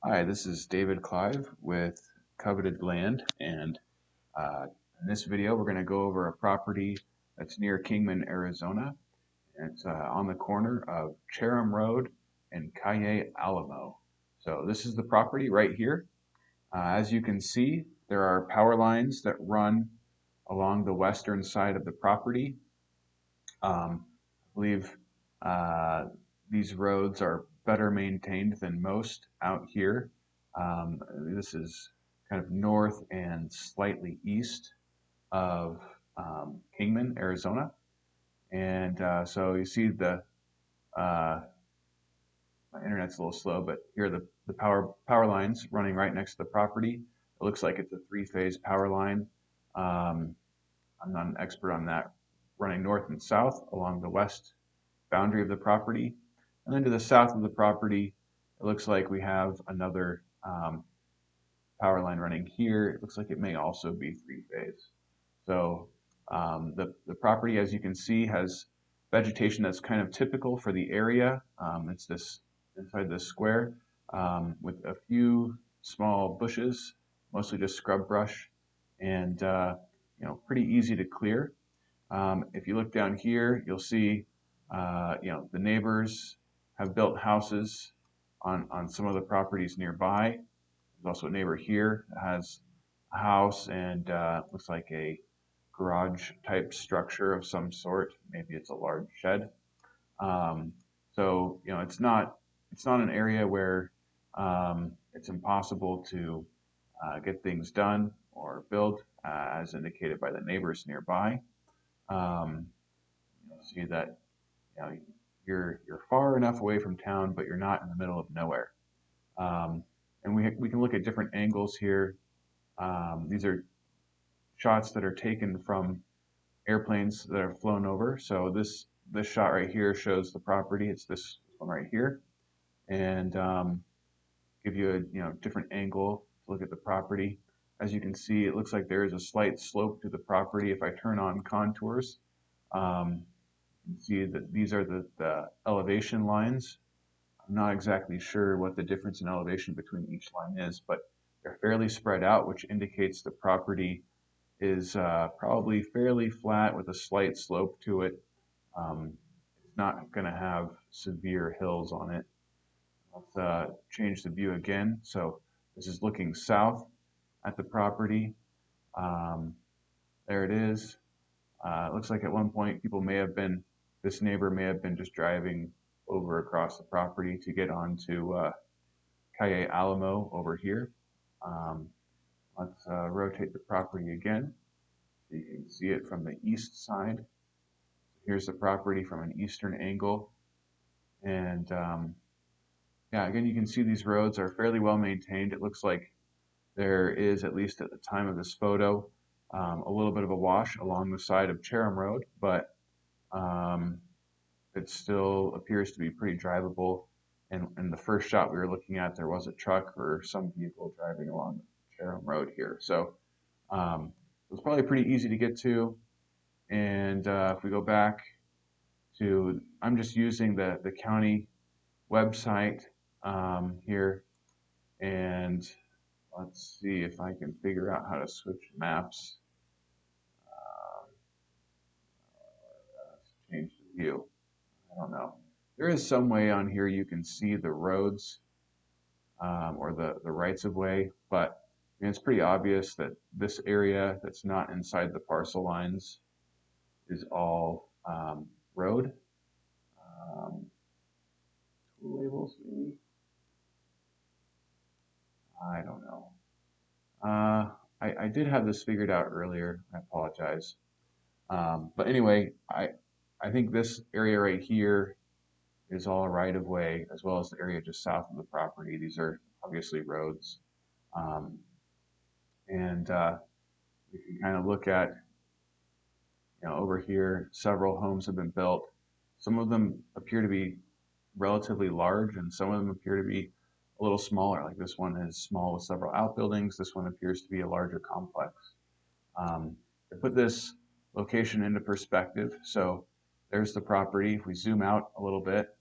Hi, this is David Clive with Coveted Land, and in this video we're going to go over a property that's near Kingman, Arizona. And it's on the corner of Chatham Road and Calle Alamo. So this is the property right here. As you can see, there are power lines that run along the western side of the property. I believe uh, these roads are better maintained than most out here. This is kind of north and slightly east of Kingman, Arizona. And so you see uh, my internet's a little slow, but here are the power lines running right next to the property. It looks like it's a three-phase power line. Um, I'm not an expert on that. Running north and south along the west boundary of the property. And then to the south of the property, it looks like we have another power line running here. It looks like it may also be three-phase. So the property, as you can see, has vegetation that's kind of typical for the area. It's this inside this square with a few small bushes, mostly just scrub brush, and pretty easy to clear. If you look down here, you'll see, the neighbors have built houses on some of the properties nearby. There's also a neighbor here that has a house and looks like a garage type structure of some sort. Maybe it's a large shed. Um, so it's not an area where it's impossible to get things done or build, as indicated by the neighbors nearby. Um, you'll see that you're far enough away from town, but you're not in the middle of nowhere. Um, and we can look at different angles here. These are shots that are taken from airplanes that have flown over. So this shot right here shows the property. It's this one right here, and give you a different angle to look at the property. As you can see, it looks like there is a slight slope to the property. If I turn on contours, um, you can see that these are the elevation lines. I'm not exactly sure what the difference in elevation between each line is, but they're fairly spread out, which indicates the property is probably fairly flat with a slight slope to it. It's not going to have severe hills on it. Let's change the view again. So this is looking south at the property. Um, there it is. It looks like at one point this neighbor may have been just driving over across the property to get onto Calle Alamo over here. Um, let's rotate the property again so you can see it from the east side. Here's the property from an eastern angle. And yeah, again, you can see these roads are fairly well maintained. It looks like there is, at least at the time of this photo, a little bit of a wash along the side of Chatham Road, but um, it still appears to be pretty drivable. And in the first shot we were looking at, there was a truck or some vehicle driving along Chatham Road here. So it's probably pretty easy to get to. And if we go back to, I'm just using the county website here, and let's see if I can figure out how to switch maps. Change the view. I don't know. There is some way on here you can see the roads or the rights of way, but it's pretty obvious that this area that's not inside the parcel lines is all road. Um, labels, maybe? I don't know. I did have this figured out earlier. I apologize. But anyway, I think this area right here is all right of way, as well as the area just south of the property. These are obviously roads. Um, and we can kind of look at, over here, several homes have been built. Some of them appear to be relatively large, and some of them appear to be a little smaller. Like this one is small with several outbuildings. This one appears to be a larger complex. To put this location into perspective, so there's the property. If we zoom out a little bit,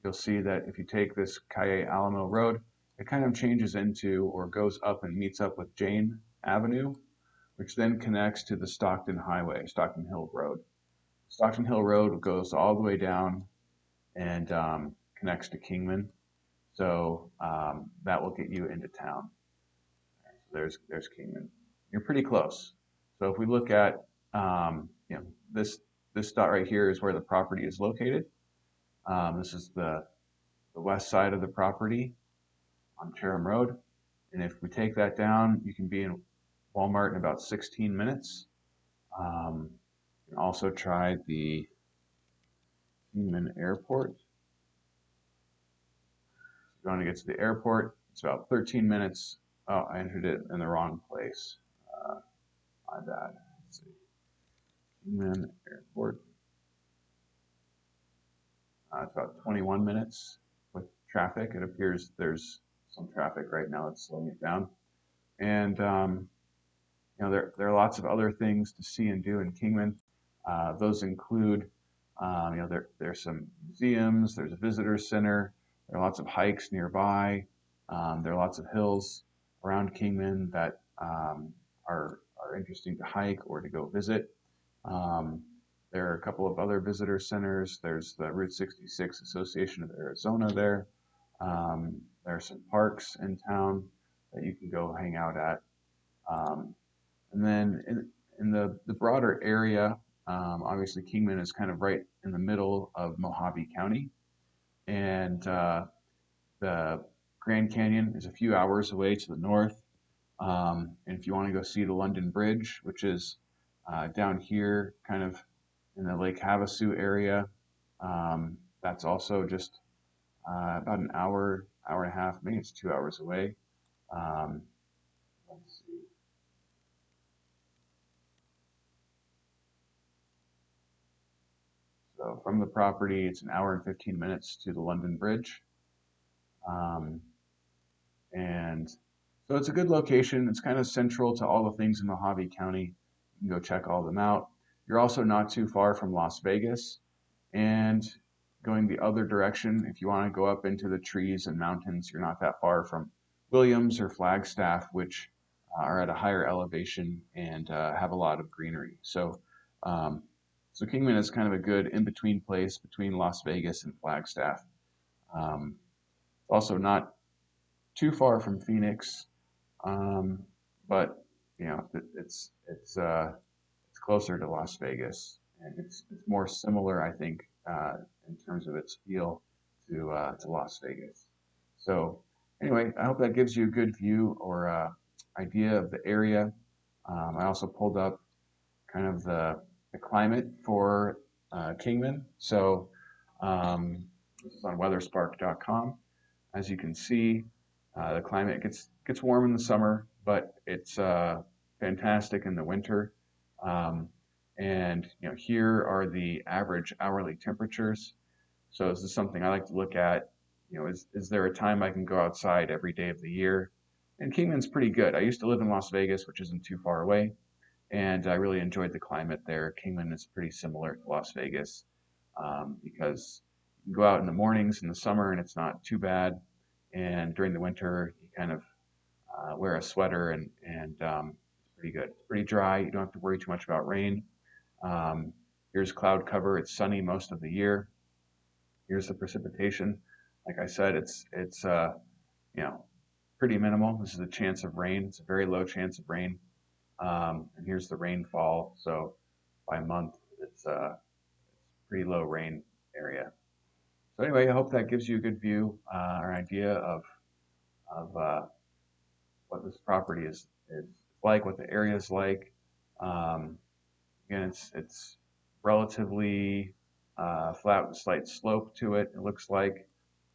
you'll see that if you take this Calle Alamo Road, it kind of changes into or goes up and meets up with Jane Avenue, which then connects to the Stockton Highway, Stockton Hill Road. Stockton Hill Road goes all the way down and connects to Kingman. So that will get you into town. So there's Kingman. You're pretty close. So if we look at this dot right here is where the property is located. This is the west side of the property on Chatham Road. And if we take that down, you can be in Walmart in about 16 minutes. You can also try the Kingman Airport. If you want to get to the airport, it's about 13 minutes. Oh, I entered it in the wrong place. My bad. Let's see. Kingman Airport. It's about 21 minutes with traffic. It appears there's some traffic right now that's slowing it down. And there are lots of other things to see and do in Kingman. Those include, there's some museums, there's a visitor center, there are lots of hikes nearby, there are lots of hills around Kingman that are interesting to hike or to go visit. There are a couple of other visitor centers. There's the Route 66 Association of Arizona there. There are some parks in town that you can go hang out at. And then in the broader area, obviously Kingman is kind of right in the middle of Mojave County. And the Grand Canyon is a few hours away to the north. And if you want to go see the London Bridge, which is down here kind of in the Lake Havasu area, that's also just about an hour, hour and a half, maybe it's 2 hours away. Let's see. So from the property, it's an hour and 15 minutes to the London Bridge. And so it's a good location. It's kind of central to all the things in Mojave County. You can go check all of them out. You're also not too far from Las Vegas. And going the other direction, if you want to go up into the trees and mountains, you're not that far from Williams or Flagstaff, which are at a higher elevation and have a lot of greenery. So Kingman is kind of a good in-between place between Las Vegas and Flagstaff. Also not too far from Phoenix, but it's closer to Las Vegas, and it's more similar, I think, in terms of its feel to Las Vegas. So anyway, I hope that gives you a good view or idea of the area. I also pulled up kind of the climate for Kingman. So this is on weatherspark.com. As you can see, the climate gets warm in the summer, but it's fantastic in the winter. And here are the average hourly temperatures. So this is something I like to look at. Is there a time I can go outside every day of the year? And Kingman's pretty good. I used to live in Las Vegas, which isn't too far away, and I really enjoyed the climate there. Kingman is pretty similar to Las Vegas because you can go out in the mornings in the summer and it's not too bad, and during the winter you kind of wear a sweater and it's pretty good. It's pretty dry. You don't have to worry too much about rain. Here's cloud cover. It's sunny most of the year. Here's the precipitation. Like I said, it's pretty minimal. This is a chance of rain. It's a very low chance of rain. And here's the rainfall. So by month, it's pretty low rain area. So anyway, I hope that gives you a good view or idea of what this property is like, what the area is like. Again, it's relatively flat with slight slope to it, it looks like,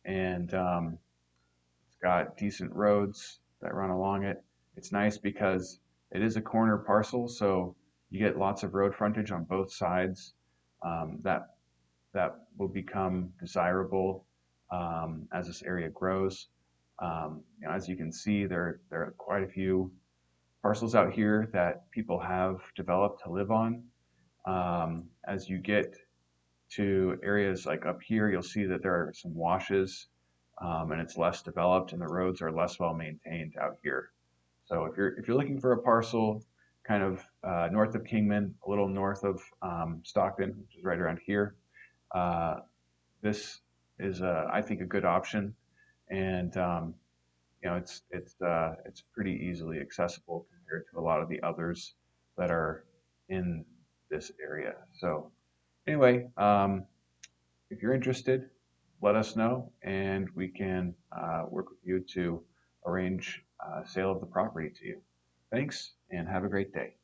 and it's got decent roads that run along it. It's nice because it is a corner parcel, so you get lots of road frontage on both sides. That will become desirable as this area grows. As you can see, there are quite a few parcels out here that people have developed to live on. As you get to areas like up here, you'll see that there are some washes, and it's less developed, and the roads are less well maintained out here. So if you're looking for a parcel kind of north of Kingman, a little north of Stockton, which is right around here, uh, this is I think a good option, and it's pretty easily accessible compared to a lot of the others that are in this area. So anyway, if you're interested, let us know, and we can work with you to arrange sale of the property to you. Thanks, and have a great day.